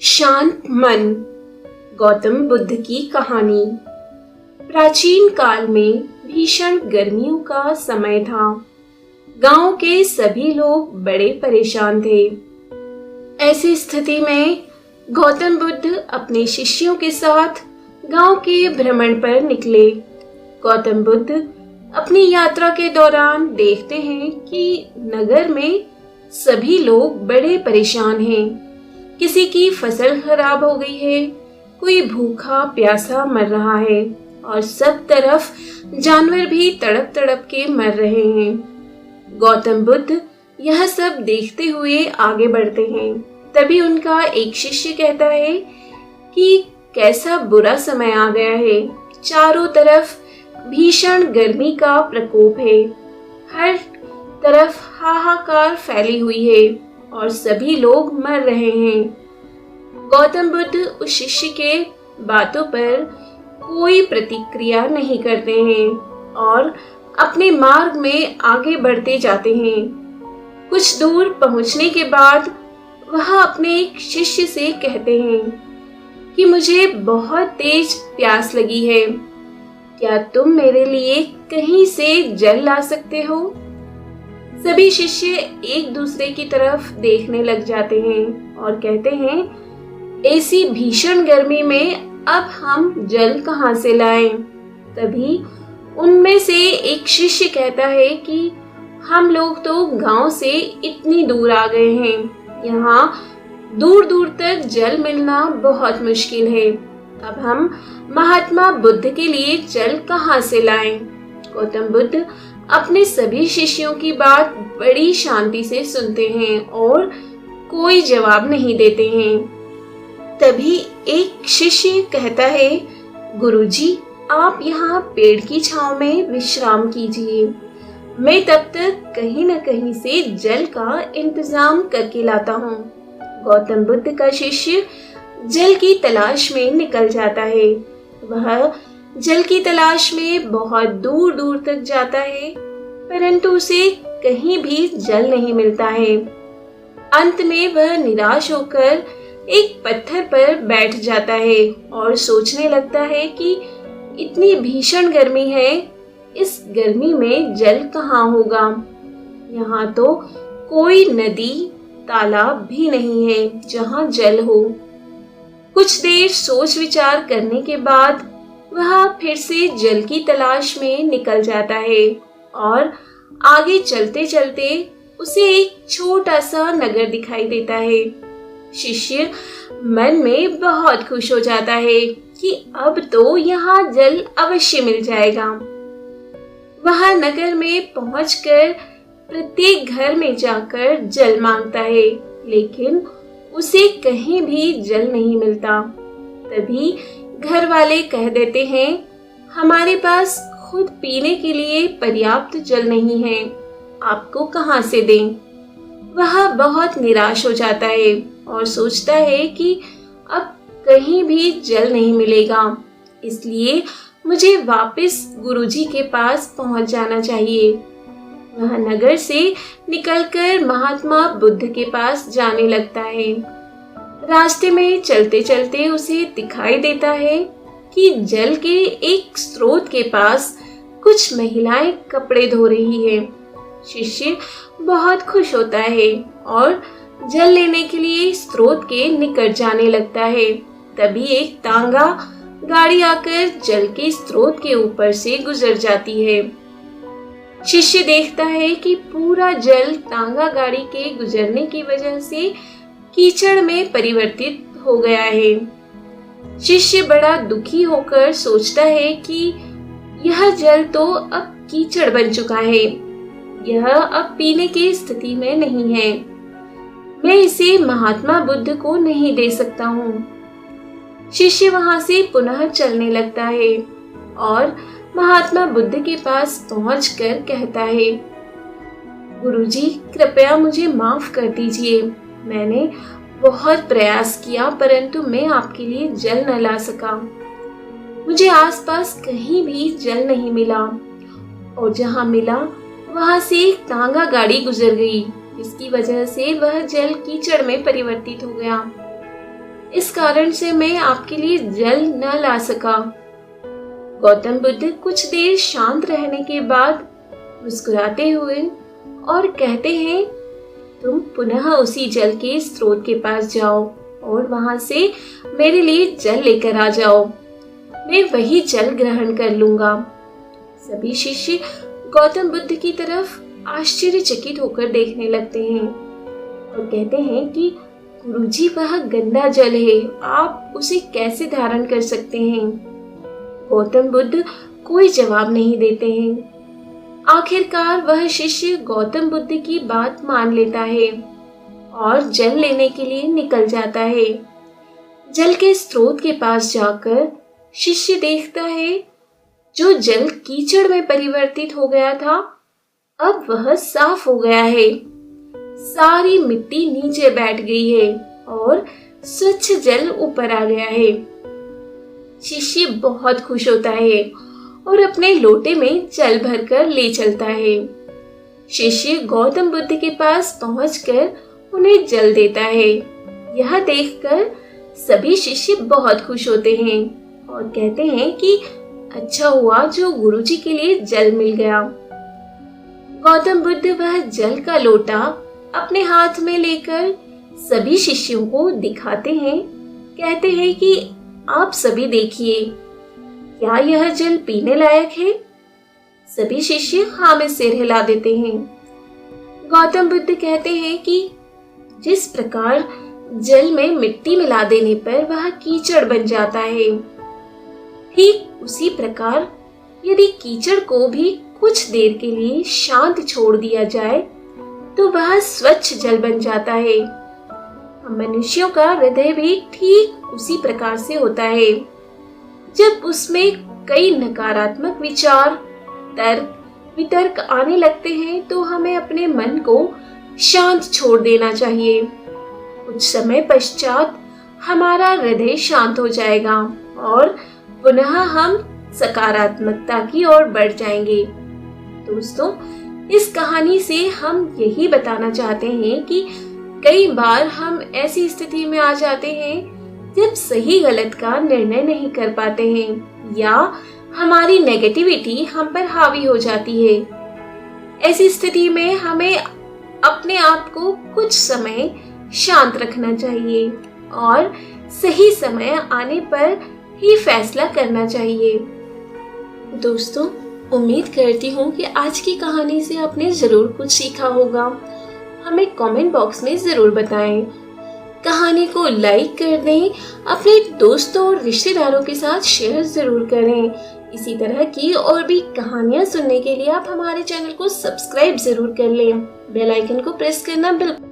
शांत मन। गौतम बुद्ध की कहानी। प्राचीन काल में भीषण गर्मियों का समय था। गांव के सभी लोग बड़े परेशान थे। ऐसी स्थिति में गौतम बुद्ध अपने शिष्यों के साथ गांव के भ्रमण पर निकले। गौतम बुद्ध अपनी यात्रा के दौरान देखते हैं कि नगर में सभी लोग बड़े परेशान हैं। किसी की फसल खराब हो गई है, कोई भूखा प्यासा मर रहा है और सब तरफ जानवर भी तड़प तड़प के मर रहे हैं। गौतम बुद्ध यह सब देखते हुए आगे बढ़ते हैं। तभी उनका एक शिष्य कहता है कि कैसा बुरा समय आ गया है। चारों तरफ भीषण गर्मी का प्रकोप है। हर तरफ हाहाकार फैली हुई है और सभी लोग मर रहे हैं। गौतम बुद्ध उस शिष्य के बातों पर कोई प्रतिक्रिया नहीं करते हैं और अपने मार्ग में आगे बढ़ते जाते हैं। कुछ दूर पहुंचने के बाद वह अपने एक शिष्य से कहते हैं कि मुझे बहुत तेज प्यास लगी है, क्या तुम मेरे लिए कहीं से जल ला सकते हो? सभी शिष्य एक दूसरे की तरफ देखने लग जाते हैं और कहते हैं, ऐसी भीषण गर्मी में अब हम जल कहां से लाएं? तभी उनमें से एक शिष्य कहता है कि हम लोग तो गांव से इतनी दूर आ गए हैं, यहाँ दूर दूर तक जल मिलना बहुत मुश्किल है। अब हम महात्मा बुद्ध के लिए जल कहां से लाएं? गौतम बुद्ध अपने सभी शिष्यों की बात बड़ी शांति से सुनते हैं और कोई जवाब नहीं देते हैं। तभी एक शिष्य कहता है, गुरुजी, आप यहाँ पेड़ की छांव में विश्राम कीजिए, मैं तब तक कहीं न कहीं से जल का इंतजाम करके लाता हूँ। गौतम बुद्ध का शिष्य जल की तलाश में निकल जाता है। वह जल की तलाश में बहुत दूर दूर तक जाता है, परंतु उसे कहीं भी जल नहीं मिलता है। अंत में वह निराश होकर एक पत्थर पर बैठ जाता है और सोचने लगता है कि इतनी भीषण गर्मी है, इस गर्मी में जल कहाँ होगा? यहाँ तो कोई नदी तालाब भी नहीं है जहाँ जल हो। कुछ देर सोच विचार करने के बाद वह फिर से जल की तलाश में निकल जाता है और आगे चलते चलते उसे एक छोटा सा नगर दिखाई देता है। शिष्य मन में बहुत खुश हो जाता है कि अब तो यहाँ जल अवश्य मिल जाएगा। वह नगर में पहुंचकर प्रत्येक घर में जाकर जल मांगता है, लेकिन उसे कहीं भी जल नहीं मिलता। तभी घर वाले कह देते हैं, हमारे पास खुद पीने के लिए पर्याप्त जल नहीं है, आपको कहां से दें? वह बहुत निराश हो जाता है और सोचता है कि अब कहीं भी जल नहीं मिलेगा, इसलिए मुझे वापस गुरुजी के पास पहुंच जाना चाहिए। वह नगर से निकलकर महात्मा बुद्ध के पास जाने लगता है। रास्ते में चलते चलते उसे दिखाई देता है कि जल के एक स्रोत के पास कुछ महिलाएं कपड़े धो रही है। शिष्य बहुत खुश होता है और जल लेने के लिए स्रोत के निकट जाने लगता है। तभी एक तांगा गाड़ी आकर जल के स्रोत के ऊपर से गुजर जाती है। शिष्य देखता है कि पूरा जल तांगा गाड़ी के गुजरने की वजह से कीचड़ में परिवर्तित हो गया है। शिष्य बड़ा दुखी होकर सोचता है कि यह जल तो अब कीचड़ बन चुका है, यह अब पीने की स्थिति में नहीं है, मैं इसे महात्मा बुद्ध को नहीं दे सकता हूँ। शिष्य वहां से पुनः चलने लगता है और महात्मा बुद्ध के पास पहुंचकर कहता है, गुरुजी, कृपया मुझे माफ कर दीजिए, मैंने बहुत प्रयास किया परंतु मैं आपके लिए जल न ला सका। मुझे आसपास कहीं भी जल नहीं मिला और जहां मिला वहां से एक तांगा गाड़ी गुजर गई, जिसकी वजह से वह जल कीचड़ में परिवर्तित हो गया। इस कारण से मैं आपके लिए जल न ला सका। गौतम बुद्ध कुछ देर शांत रहने के बाद मुस्कुराते हुए और कहते हैं, तुम पुनः उसी जल के स्रोत के पास जाओ और वहां से मेरे लिए जल लेकर आ जाओ। मैं वही जल ग्रहण कर लूंगा। सभी शिष्य गौतम बुद्ध की तरफ आश्चर्यचकित होकर देखने लगते हैं और कहते हैं कि गुरुजी, वह गंदा जल है, आप उसे कैसे धारण कर सकते हैं? गौतम बुद्ध कोई जवाब नहीं देते हैं। आखिरकार वह शिष्य गौतम बुद्ध की बात मान लेता है और जल लेने के लिए निकल जाता है। जल के स्रोत के पास जाकर शिष्य देखता है जो जल कीचड़ में परिवर्तित हो गया था, अब वह साफ हो गया है। सारी मिट्टी नीचे बैठ गई है और स्वच्छ जल ऊपर आ गया है। शिष्य बहुत खुश होता है और अपने लोटे में जल भरकर ले चलता है। शिष्य गौतम बुद्ध के पास पहुंचकर उन्हें जल देता है। यह देखकर सभी शिष्य बहुत खुश होते हैं और कहते हैं कि अच्छा हुआ जो गुरुजी के लिए जल मिल गया। गौतम बुद्ध वह जल का लोटा अपने हाथ में लेकर सभी शिष्यों को दिखाते हैं। कहते हैं कि आप सभी देखिए, क्या यह जल पीने लायक है? सभी शिष्य हाँ में सिर हिला देते हैं। गौतम बुद्ध कहते हैं कि जिस प्रकार जल में मिट्टी मिला देने पर वह कीचड़ बन जाता है, ठीक उसी प्रकार यदि कीचड़ को भी कुछ देर के लिए शांत छोड़ दिया जाए तो वह स्वच्छ जल बन जाता है। हम मनुष्यों का हृदय भी ठीक उसी प्रकार से होता है। जब उसमें कई नकारात्मक विचार, तर्क, वितर्क आने लगते हैं तो हमें अपने मन को शांत छोड़ देना चाहिए। कुछ समय पश्चात हमारा हृदय शांत हो जाएगा और पुनः हम सकारात्मकता की ओर बढ़ जाएंगे। दोस्तों, इस कहानी से हम यही बताना चाहते हैं कि कई बार हम ऐसी स्थिति में आ जाते हैं जब सही गलत का निर्णय नहीं कर पाते हैं या हमारी नेगेटिविटी हम पर हावी हो जाती है। ऐसी स्थिति में हमें अपने आप को कुछ समय शांत रखना चाहिए और सही समय आने पर ही फैसला करना चाहिए। दोस्तों, उम्मीद करती हूँ कि आज की कहानी से आपने जरूर कुछ सीखा होगा। हमें कमेंट बॉक्स में जरूर बताएं। कहानी को लाइक कर दें, अपने दोस्तों और रिश्तेदारों के साथ शेयर जरूर करें। इसी तरह की और भी कहानियाँ सुनने के लिए आप हमारे चैनल को सब्सक्राइब जरूर कर लें। बेल आइकन को प्रेस करना बिल्कुल